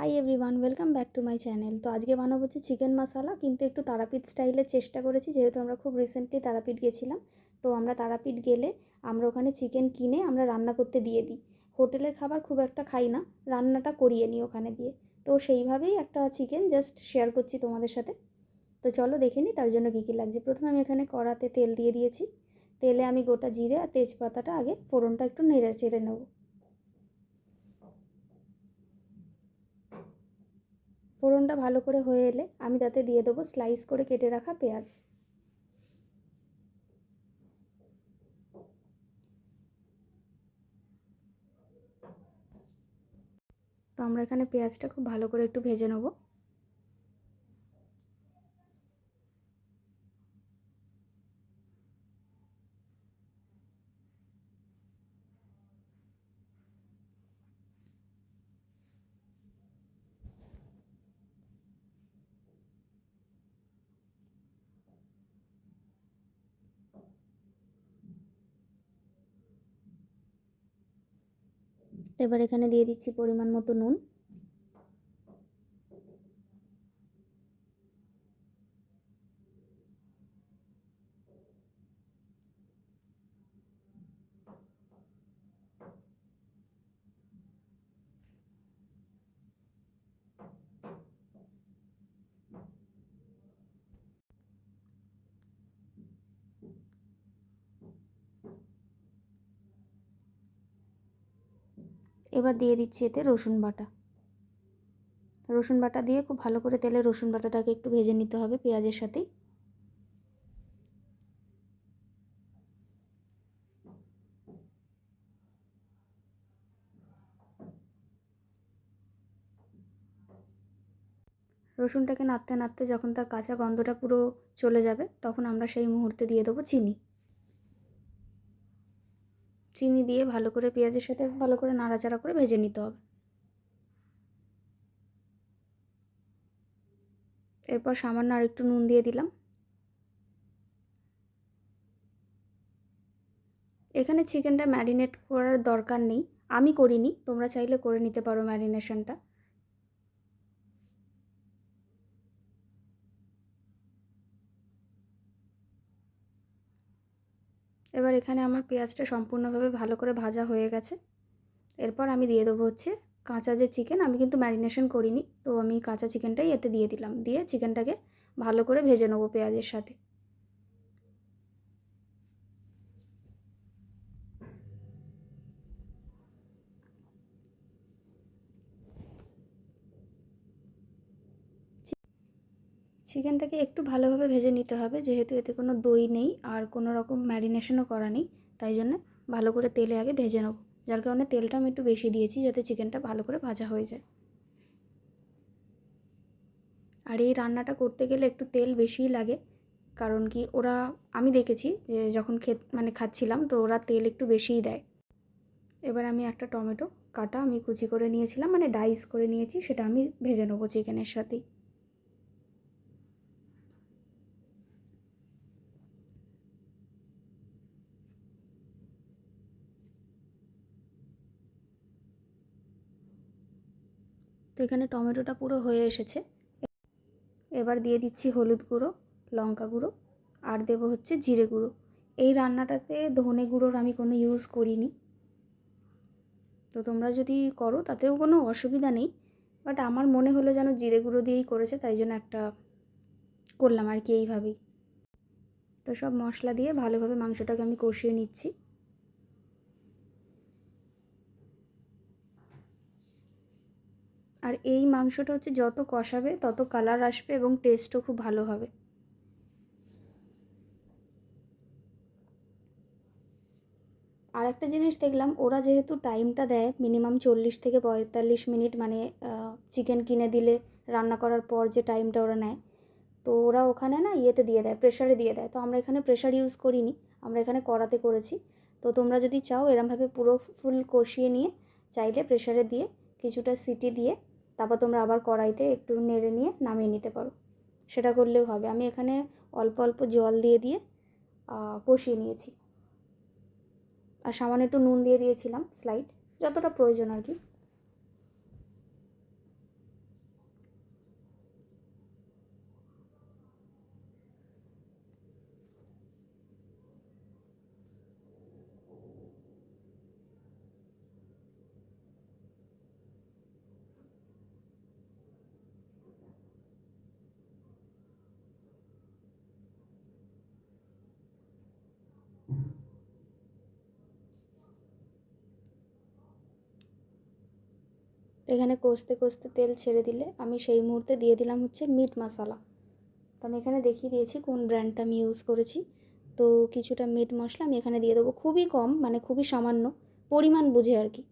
Hi everyone, welcome back to my channel. তো আজকে বানাবো হচ্ছে চিকেন মশলা, কিন্তু একটু তারাপীঠ স্টাইলের চেষ্টা করেছি, যেহেতু আমরা খুব রিসেন্টলি তারাপীঠ গেছিলাম। তো আমরা তারাপীঠ গেলে আমরা ওখানে চিকেন কিনে আমরা রান্না করতে দিয়ে দিই। হোটেলের খাবার খুব একটা খাই না, রান্নাটা করিয়ে নিই ওখানে দিয়ে। তো সেইভাবেই একটা চিকেন জাস্ট শেয়ার করছি তোমাদের সাথে। তো চলো দেখে নিই তার জন্য কী কী লাগছে। প্রথমে আমি এখানে কড়াতে তেল দিয়ে দিয়েছি। তেলে আমি গোটা জিরে আর তেজপাতাটা আগে ফোড়নটা একটু নেড়ে চেড়ে নেবো। ফোড়নটা ভালো করে হয়ে এলে আমি তাতে দিয়ে দেবো স্লাইস করে কেটে রাখা পেঁয়াজ। তো আমরা এখানে পেঁয়াজটা খুব ভালো করে একটু ভেজে নেব। এবার এখানে দিয়ে দিচ্ছি পরিমাণ মতো নুন। এবার দিয়ে দিচ্ছি এতে রসুন বাটা। রসুন বাটা দিয়ে খুব ভালো করে তেলে রসুন বাটাটাকে একটু ভেজে নিতে হবে পেঁয়াজের সাথেই। রসুনটাকে নাড়তে নাড়তে যখন তার কাঁচা গন্ধটা পুরো চলে যাবে, তখন আমরা সেই মুহূর্তে দিয়ে দেবো চিনি। চিনি দিয়ে ভালো করে পেঁয়াজের সাথে ভালো করে নাড়াচাড়া করে ভেজে নিতে হবে। এরপর সামান্য আর একটু নুন দিয়ে দিলাম। এখানে চিকেনটা ম্যারিনেট করার দরকার নেই, আমি করিনি, তোমরা চাইলে করে নিতে পারো ম্যারিনেশনটা। এবার এখানে আমার পেঁয়াজটা সম্পূর্ণভাবে ভালো করে ভাজা হয়ে গেছে। এরপর আমি দিয়ে দেবো হচ্ছে কাঁচা যে চিকেন, আমি কিন্তু ম্যারিনেশন করিনি, তো আমি কাঁচা চিকেনটাই এতে দিয়ে দিলাম। দিয়ে চিকেনটাকে ভালো করে ভেজে নেবো পেঁয়াজের সাথে। চিকেনটাকে একটু ভালোভাবে ভেজে নিতে হবে, যেহেতু এতে কোনো দই নেই আর কোনো রকম ম্যারিনেশনও করা নেই, তাই জন্য ভালো করে তেলে আগে ভেজে নেবো। যার কারণে তেলটা আমি একটু বেশি দিয়েছি, যাতে চিকেনটা ভালো করে ভাজা হয়ে যায়। আর এই রান্নাটা করতে গেলে একটু তেল বেশিই লাগে, কারণ কি ওরা, আমি দেখেছি যে যখন খাচ্ছিলাম, তো ওরা তেল একটু বেশিই দেয়। এবার আমি একটা টমেটো কাটা আমি কুচি করে নিয়েছিলাম, ডাইস করে নিয়েছি, সেটা আমি ভেজে নেবো চিকেনের সাথেই। তো এখানে টমেটোটা পুরো হয়ে এসেছে। এবার দিয়ে দিচ্ছি হলুদ গুঁড়ো, লঙ্কা গুঁড়ো, আর দেবো হচ্ছে জিরে গুঁড়ো। এই রান্নাটাতে ধনে গুঁড়োর আমি কোনো ইউজ করিনি, তো তোমরা যদি করো তাতেও কোনো অসুবিধা নেই, বাট আমার মনে হলো যেন জিরে গুঁড়ো দিয়েই করেছে, তাই জন্য একটা করলাম আর কি এইভাবেই। তো সব মশলা দিয়ে ভালোভাবে মাংসটাকে আমি কষিয়ে নিচ্ছি। আর এই মাংসটা হচ্ছে যত কষাবে তত কালার আসবে এবং টেস্টও খুব ভালো হবে। আর একটা জিনিস দেখলাম, ওরা যেহেতু টাইমটা দেয় মিনিমাম 40 থেকে 45 মিনিট, চিকেন কিনে দিলে রান্না করার পর যে টাইমটা ওরা নেয়, তো ওরা ওখানে না ইয়েতে দিয়ে দেয়, প্রেশারে দিয়ে দেয়। তো আমরা এখানে প্রেশার ইউজ করিনি, আমরা এখানে কড়াতে করেছি। তো তোমরা যদি চাও এরমভাবে পুরো ফুল কষিয়ে নিয়ে চাইলে প্রেশারে দিয়ে কিছুটা সিটি দিয়ে তারপর তোমরা আবার কড়াইতে একটু নেড়ে নিয়ে নামিয়ে নিতে পারো, সেটা করলেও হবে। আমি এখানে অল্প অল্প জল দিয়ে দিয়ে কষিয়ে নিয়েছি, আর সামান্য একটু নুন দিয়ে দিয়েছিলাম স্লাইড, যতটা প্রয়োজন আর কি। এখানে কষতে কষতে তেল ছেড়ে দিলে আমি সেই মুহূর্তে দিয়ে দিলাম হচ্ছে মিট মশলা। তো আমি এখানে দেখিয়ে দিয়েছি কোন ব্র্যান্ডটা আমি ইউজ করেছি। তো কিছুটা মিট মশলা আমি এখানে দিয়ে দেবো, খুবই কম, মানে খুবই সামান্য পরিমাণ বুঝে আর কি।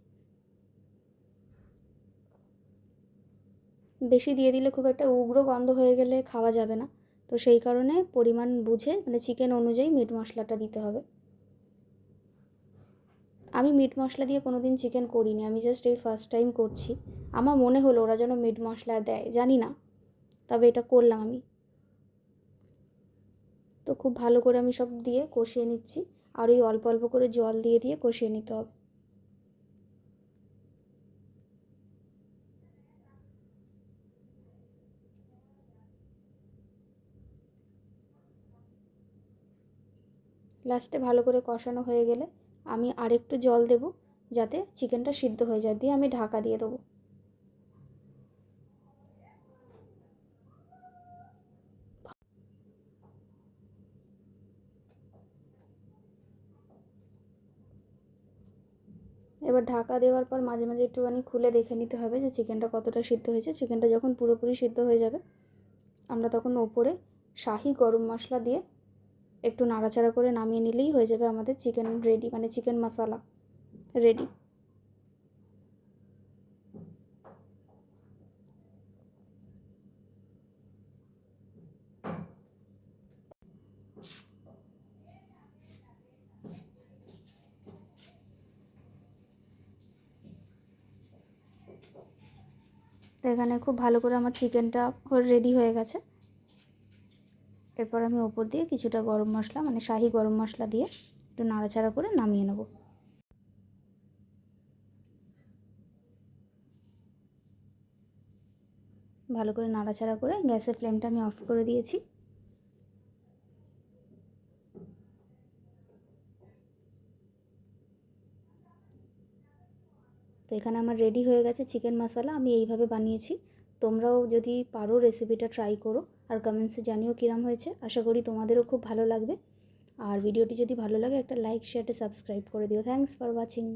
বেশি দিয়ে দিলে খুব একটা উগ্র গন্ধ হয়ে গেলে খাওয়া যাবে না। তো সেই কারণে পরিমাণ বুঝে, মানে চিকেন অনুযায়ী মিট মশলাটা দিতে হবে। আমি মিট মশলা দিয়ে কোনো দিন চিকেন করিনি, আমি জাস্ট এই ফার্স্ট টাইম করছি। আমার মনে হলো ওরা যেন মিট মশলা দেয়, জানি না, তবে এটা করলাম আমি। তো খুব ভালো করে আমি সব দিয়ে কষিয়ে নিচ্ছি, আর ওই অল্প অল্প করে জল দিয়ে দিয়ে কষিয়ে নিতে হবে। লাস্টে ভালো করে কষানো হয়ে গেলে আমি আরেকটু জল দেব, যাতে চিকেনটা সিদ্ধ হয়ে যায়, দিয়ে আমি ঢাকা দিয়ে দেবো। এবার ঢাকা দেওয়ার পর মাঝে মাঝে একটুখানি খুলে দেখে নিতে হবে যে চিকেনটা কতটা সিদ্ধ হয়েছে। চিকেনটা যখন পুরোপুরি সিদ্ধ হয়ে যাবে, আমরা তখন ওপরে শাহি গরম মশলা দিয়ে একটু নাড়াচাড়া করে নামিয়ে নিলেই হয়ে যাবে আমাদের চিকেন রেডি, মানে চিকেন মশলা রেডি। তো এখানে খুব ভালো করে আমার চিকেনটা রেডি হয়ে গেছে। এরপর আমি ওপর দিয়ে কিছুটা গরম মশলা, মানে শাহি গরম মশলা দিয়ে একটু নাড়াচাড়া করে নামিয়ে নেব। ভালো করে নাড়াচাড়া করে গ্যাসের ফ্লেমটা আমি অফ করে দিয়েছি। তো এখানে আমার রেডি হয়ে গেছে চিকেন মশলা। আমি এইভাবে বানিয়েছি, তোমরাও যদি পারো রেসিপিটা ট্রাই করো, আর কমেন্টসে জানিও কিরম হয়েছে। আশা করি তোমাদেরও খুব ভালো লাগবে। আর ভিডিওটি যদি ভালো লাগে একটা লাইক, শেয়ার, সাবস্ক্রাইব করে দিও। Thanks for watching.